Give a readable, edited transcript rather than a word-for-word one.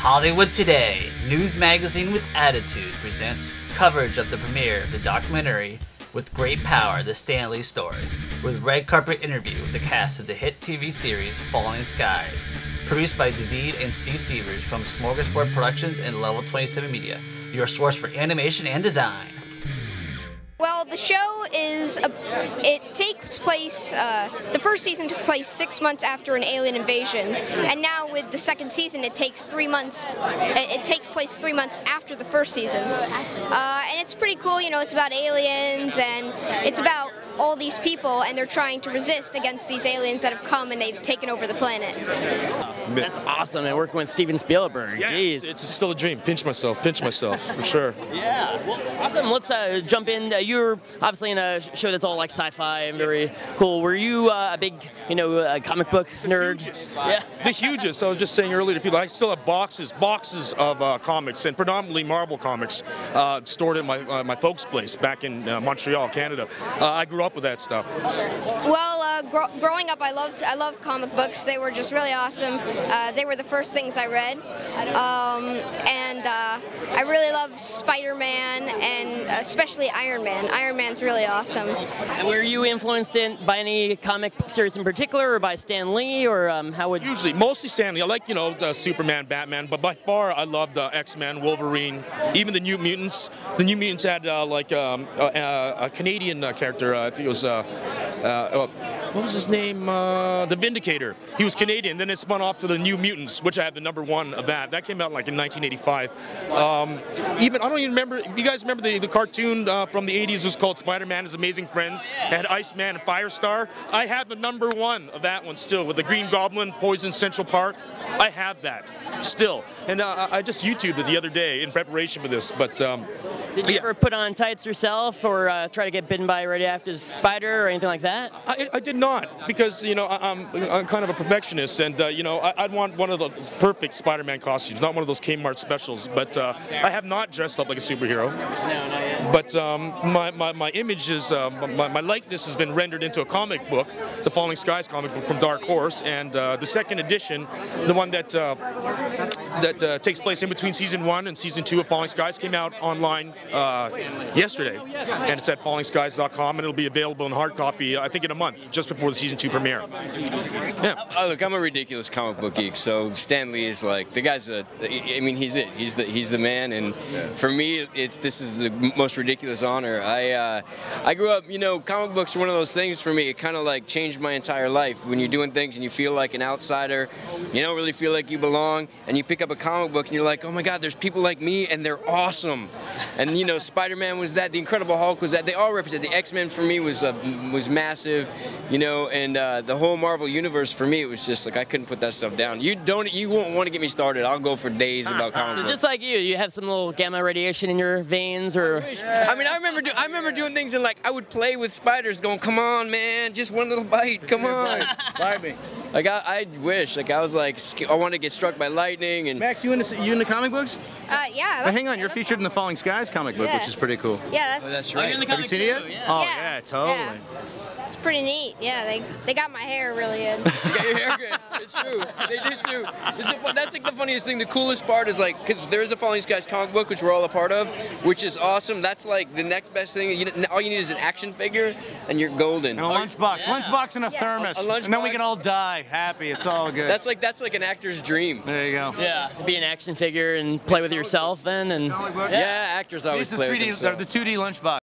Hollywood Today, Newsmagazine with Attitude presents coverage of the premiere of the documentary With Great Power, The Stan Lee Story, with red carpet interview with the cast of the hit TV series Falling Skies, produced by David and Steve Severs from Smorgasbord Productions and Level 27 Media, your source for animation and design. Well, the show it takes place, the first season took place 6 months after an alien invasion, and now with the second season it takes 3 months, it takes place 3 months after the first season. And it's pretty cool, you know, it's about aliens, and it's about all these people, and they're trying to resist against these aliens that have come and they've taken over the planet. That's awesome, and working with Steven Spielberg. Yeah, Jeez. it's still a dream. Pinch myself, for sure. Yeah, well, awesome. Let's jump in. You're obviously in a show that's all like sci-fi and very cool. Were you a big, comic book nerd? Yeah. The hugest. I was just saying earlier to people, I still have boxes of comics, and predominantly Marvel comics, stored in my folks' place back in Montreal, Canada. I grew up with that stuff. Well, growing up, I loved comic books. They were just really awesome. They were the first things I read, and I really loved Spider-Man and especially Iron Man. Iron Man's really awesome. And were you influenced by any comic series in particular, or by Stan Lee, or how would? Usually, mostly Stan Lee. I like Superman, Batman, but by far I loved X-Men, Wolverine, even the New Mutants. The New Mutants had a Canadian character. I think it was what was his name? The Vindicator. He was Canadian. Then it spun off to the New Mutants, which I have the #1 of that. That came out like in 1985. I don't even remember. If you guys remember the cartoon from the 80s, was called Spider-Man and His Amazing Friends. It had Iceman and Firestar. I have the #1 of that one still, with the Green Goblin, Poison Central Park. I have that still, and I just YouTubed it the other day in preparation for this. But did you ever put on tights yourself, or try to get bitten by a radioactive spider or anything like that? I did not, because I'm kind of a perfectionist, and I'd want one of those perfect Spider-Man costumes, not one of those Kmart specials. But I have not dressed up like a superhero. No, not yet. But my image is my likeness has been rendered into a comic book, the Falling Skies comic book from Dark Horse, and the second edition, the one that takes place in between season 1 and season 2 of Falling Skies, came out online yesterday, and it's at fallingskies.com, and it'll be available in hard copy, I think, in a month, just before the season 2 premiere. Yeah. Oh, look, I'm a ridiculous comic book geek, so Stan Lee is like, the guy's he's it. He's the man, and for me, this is the most ridiculous honor. I grew up, comic books are one of those things for me. It kind of like changed my entire life. When you're doing things and you feel like an outsider, you don't really feel like you belong, and you pick up a comic book and you're like, oh my God, there's people like me, and they're awesome. And Spider-Man was that, the Incredible Hulk was that. They all represent. The X-Men for me was massive, and the whole Marvel universe for me, it was just like I couldn't put that stuff down. You won't want to get me started. I'll go for days about comic books. So just like you have some little gamma radiation in your veins, or? I mean, I remember doing things, and like I would play with spiders, going, "Come on, man, just one little bite, come on." Bite me. Like I wish, like I was like, I want to get struck by lightning. And Max, you into comic books? Yeah. Hang on, you're featured in the Falling Skies comic book, which is pretty cool. Yeah, that's right. right. Have you seen it yet? Yeah. Oh yeah, totally. Yeah. It's pretty neat. Yeah, they got my hair really good. You got your hair good. It's true. They did too. That's like the funniest thing. The coolest part is like, because there is a Falling Skies comic book, which we're all a part of, which is awesome. That's like the next best thing. All you need is an action figure, and you're golden. And a lunchbox and a thermos, and then we can all die happy. It's all good. That's like an actor's dream. There you go. Yeah, be an action figure and play with yourself then, and yeah, actors always play with themselves. The 2D lunchbox.